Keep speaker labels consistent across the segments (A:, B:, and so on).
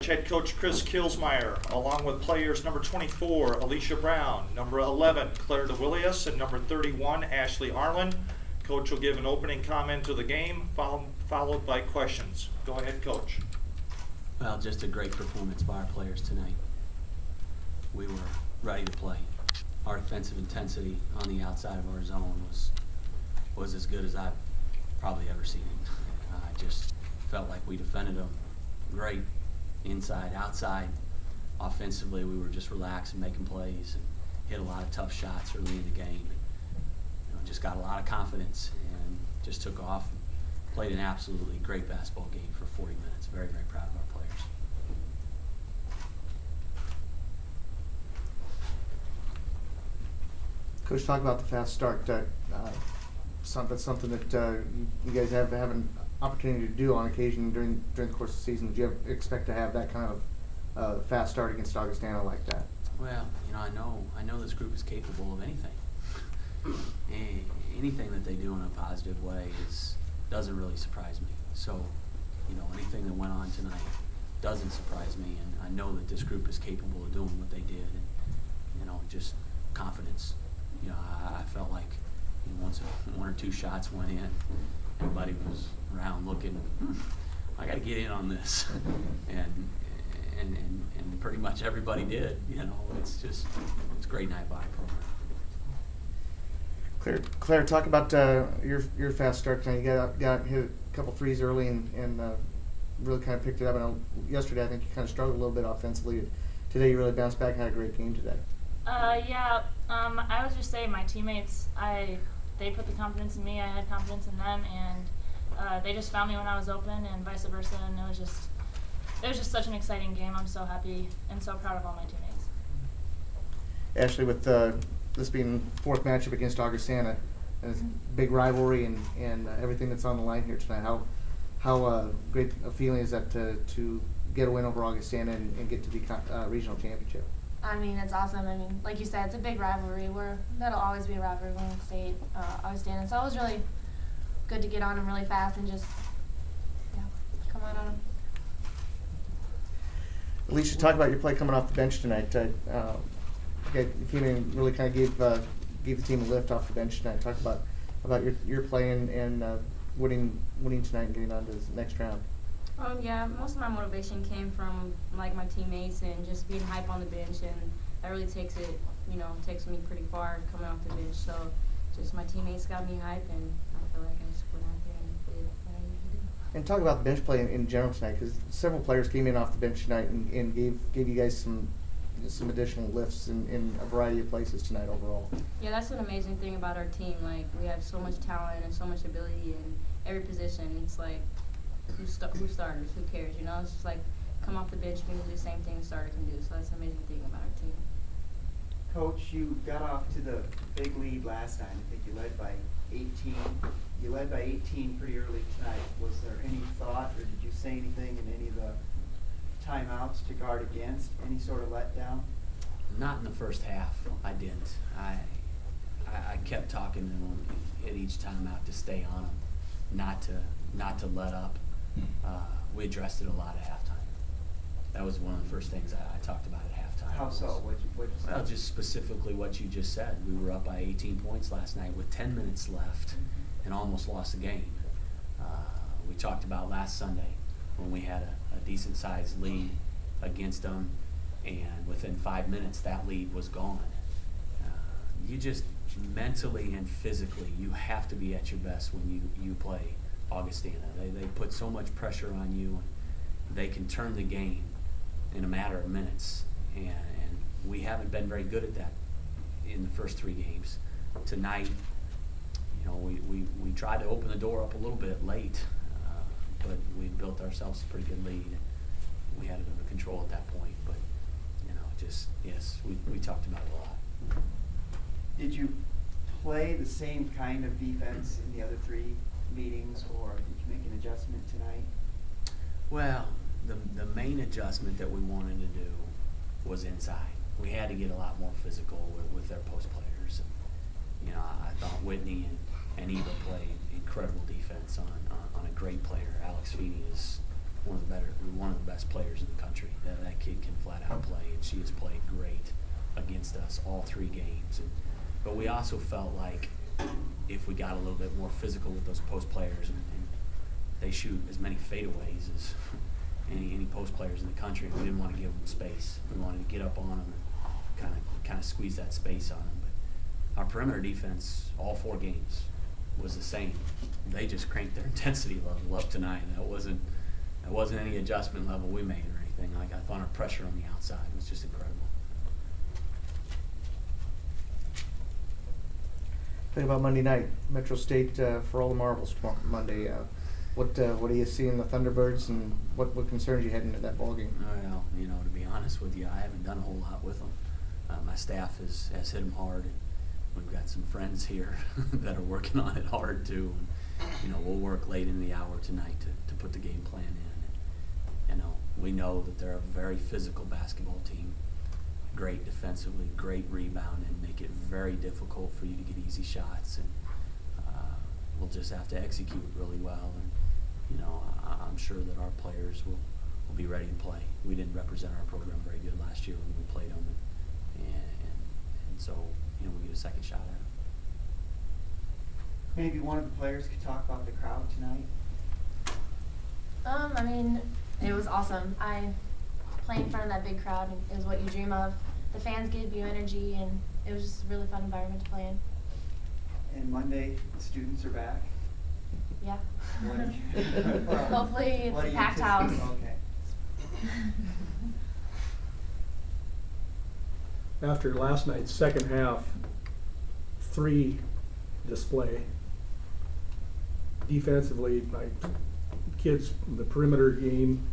A: Head coach Chris Kielsmeier, along with players number 24, Alisha Brown, number 11, Clare Duwelius, and number 31, Ashley Arlen. Coach will give an opening comment to the game, followed by questions. Go ahead, Coach.
B: Well, just a great performance by our players tonight. We were ready to play. Our defensive intensity on the outside of our zone was as good as I've probably ever seen it. I just felt like we defended them great. Inside, outside, offensively, we were just relaxed and making plays and hit a lot of tough shots early in the game. Just got a lot of confidence and just took off and played an absolutely great basketball game for 40 minutes. Very, very proud of our players.
C: Coach, talk about the fast start. Something that you guys have an opportunity to do on occasion during the course of the season. Did you expect to have that kind of fast start against Augustana like that?
B: Well, I know this group is capable of anything. Anything that they do in a positive way doesn't really surprise me. So, anything that went on tonight doesn't surprise me, and I know that this group is capable of doing what they did, and just confidence. I felt like once one or two shots went in, everybody was around looking, I got to get in on this, and pretty much everybody did. It's a great night by program.
C: Claire, talk about your fast start tonight. You got hit a couple threes early and really kind of picked it up. And yesterday, I think you kind of struggled a little bit offensively. Today, you really bounced back and had a great game today.
D: I was just saying, my teammates, they put the confidence in me. I had confidence in them, and they just found me when I was open, and vice versa. And it was just such an exciting game. I'm so happy and so proud of all my teammates.
C: Ashley, with this being fourth matchup against Augustana, and it's a big rivalry and everything that's on the line here tonight, how great a feeling is that to get a win over Augustana and get to the regional championship?
E: I mean, it's awesome. I mean, like you said, it's a big rivalry. That'll always be a rivalry, Wayne State, Augustana. So it was really good to get on them really fast and just, come on them.
C: Alisha, talk about your play coming off the bench tonight. You came in and really kind of gave the team a lift off the bench tonight. Talk about your play and winning tonight and getting on to the next round.
F: Most of my motivation came from my teammates and just being hype on the bench, and that really takes me pretty far coming off the bench. So just my teammates got me hype, and I feel like I just went out there and did what I usually do.
C: And talk about the bench play in general tonight, because several players came in off the bench tonight and gave you guys some additional lifts in a variety of places tonight overall.
F: Yeah, that's an amazing thing about our team. We have so much talent and so much ability in every position. It's like, who starters, who cares, It's just come off the bench, we can do the same thing a starter can do. So that's an amazing thing about our team.
G: Coach, you got off to the big lead last night. I think you led by 18. You led by 18 pretty early tonight. Was there any thought, or did you say anything in any of the timeouts to guard against? Any sort of letdown?
B: Not in the first half. I didn't. I kept talking to them at each timeout to stay on them, not to let up. We addressed it a lot at halftime. That was one of the first things I talked about at halftime.
G: How so? What'd you say?
B: Well, just specifically what you just said. We were up by 18 points last night with 10 minutes left and almost lost the game. We talked about last Sunday when we had a decent-sized lead against them, and within 5 minutes that lead was gone. You just mentally and physically, you have to be at your best when you play Augustana. They put so much pressure on you, and they can turn the game in a matter of minutes, and we haven't been very good at that in the first 3 games. Tonight, we tried to open the door up a little bit late, but we built ourselves a pretty good lead. We had it under control at that point, but we talked about it a lot.
G: Did you play the same kind of defense in the other 3 meetings, or did you make an adjustment tonight?
B: Well, the main adjustment that we wanted to do was inside. We had to get a lot more physical with their post players. I thought Whitney and Eva played incredible defense on a great player. Alex Feeney is one of the best players in the country. That kid can flat out play, and she has played great against us all 3 games. But we also felt like if we got a little bit more physical with those post players, and they shoot as many fadeaways as any post players in the country, we didn't want to give them space. We wanted to get up on them and kind of squeeze that space on them. But our perimeter defense, all 4 games, was the same. They just cranked their intensity level up tonight. That wasn't any adjustment level we made or anything. Like, I thought our pressure on the outside was just incredible.
C: Talk about Monday night, Metro State for all the marbles tomorrow, Monday. What do you see in the Thunderbirds, and what concerns you heading into that ball game?
B: Well, to be honest with you, I haven't done a whole lot with them. My staff has hit them hard. We've got some friends here that are working on it hard too. And, we'll work late in the hour tonight to put the game plan in. And, we know that they're a very physical basketball team. Great defensively, great rebound, and make it very difficult for you to get easy shots. And we'll just have to execute really well. And I'm sure that our players will be ready to play. We didn't represent our program very good last year when we played them, and so we get a second shot at it.
G: Maybe one of the players could talk about the crowd tonight.
E: It was awesome. Playing in front of that big crowd is what you dream of. The fans give you energy, and it was just a really fun environment to play in.
G: And Monday, the students are back.
E: Yeah.
G: Well,
E: Hopefully it's
G: what
E: a
G: do you
E: packed house.
G: Okay.
H: After last night's second half 3 display, defensively, my kids, the perimeter game,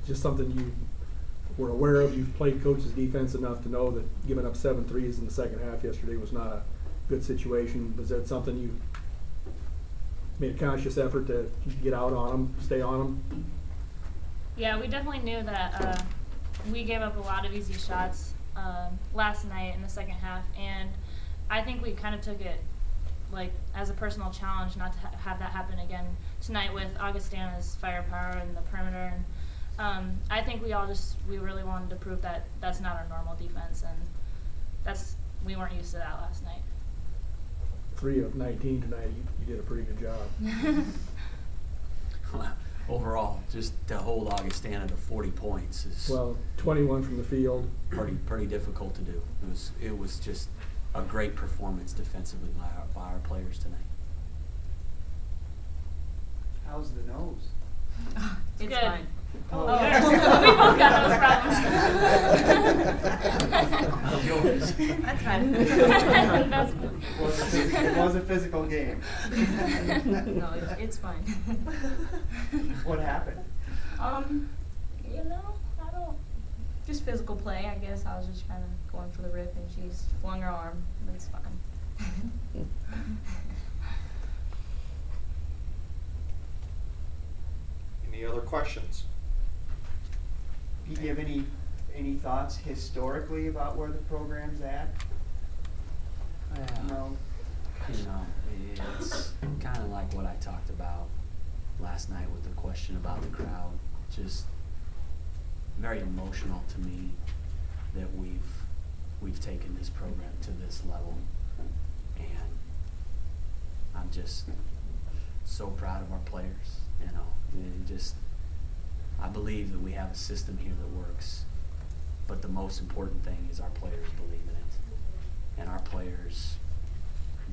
H: just something you were aware of. You've played coach's defense enough to know that giving up 7 threes in the second half yesterday was not a good situation. Was that something you made a conscious effort to get out on them, stay on them?
D: Yeah, we definitely knew that we gave up a lot of easy shots last night in the second half, and I think we kind of took it as a personal challenge not to have that happen again tonight with Augustana's firepower and the perimeter. And I think we really wanted to prove that that's not our normal defense, and we weren't used to that last night.
H: 3 of 19 tonight. You did a pretty good job.
B: Overall, just to hold Augustana to 40 points is
H: 21 from the field.
B: pretty difficult to do. It was just a great performance defensively by our players tonight.
G: How's the nose?
F: It's
D: Good.
F: fine.
G: Oh,
D: we both got those
B: How's yours?
F: That's fine.
D: problems.
G: It was a physical game.
F: No, it's fine.
G: What happened?
F: I don't. Just physical play, I guess. I was just kind of going for the rip, and she's flung her arm. It's fine.
A: Any other questions?
G: Do you have any thoughts historically about where the program's at? No.
B: It's kind of like what I talked about last night with the question about the crowd. Just very emotional to me that we've taken this program to this level, and I'm just so proud of our players. I believe that we have a system here that works, but the most important thing is our players believe in it, and our players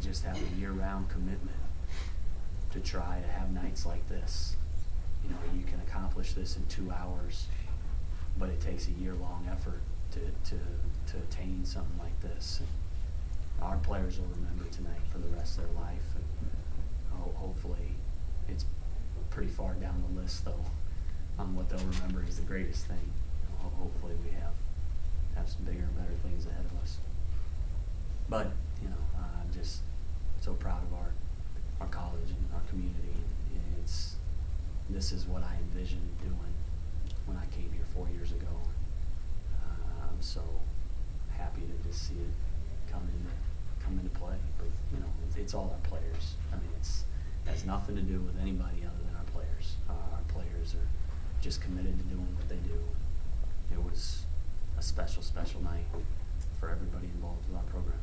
B: just have a year-round commitment to try to have nights like this. You can accomplish this in 2 hours, but it takes a year-long effort to attain something like this. And our players will remember tonight for the rest of their life, and hopefully it's pretty far down the list, though, on what they'll remember is the greatest thing. Hopefully we have some bigger and better things ahead of us. But I'm just so proud of our college and our community. This is what I envisioned doing when I came here 4 years ago. I'm so happy to just see it come into play. But it's all our players. It has nothing to do with anybody other than our players. Our players are just committed to doing what they do. It was a special, special night for everybody involved with our program.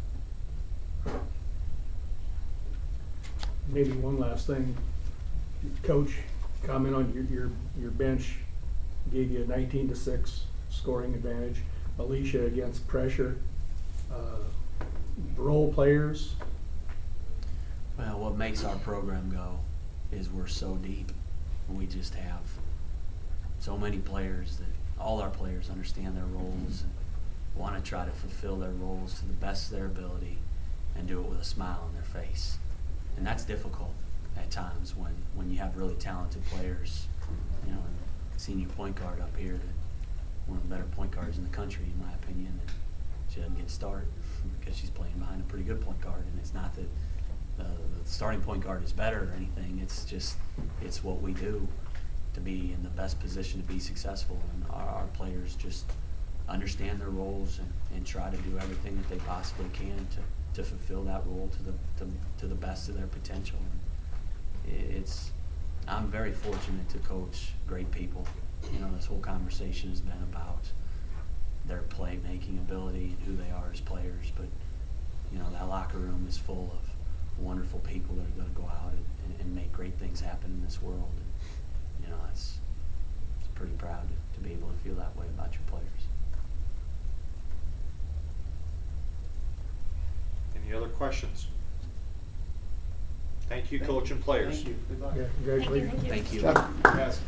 H: Maybe one last thing. Coach, comment on your bench gave you a 19-6 scoring advantage. Alisha against pressure. Role players.
B: Well, what makes our program go is we're so deep. We just have so many players that all our players understand their roles and want to try to fulfill their roles to the best of their ability and do it with a smile on their face. And that's difficult at times when you have really talented players. You know, and senior point guard up here, that one of the better point guards in the country, in my opinion. And she doesn't get a start because she's playing behind a pretty good point guard. And it's not that the starting point guard is better or anything. It's just, it's what we do to be in the best position to be successful. And our players just understand their roles and try to do everything that they possibly can to fulfill that role to the best of their potential. I'm very fortunate to coach great people. You know, this whole conversation has been about their playmaking ability and who they are as players, but you know, that locker room is full of wonderful people that are going to go out and make great things happen in this world. And, you know, it's pretty proud to be able to feel that way about your players.
A: Any other questions? Thank you, coach and players.
G: Thank you. Good luck.
H: Yeah, congratulations.
E: Thank you.
B: Thank you.
C: Chuck.
A: Yes.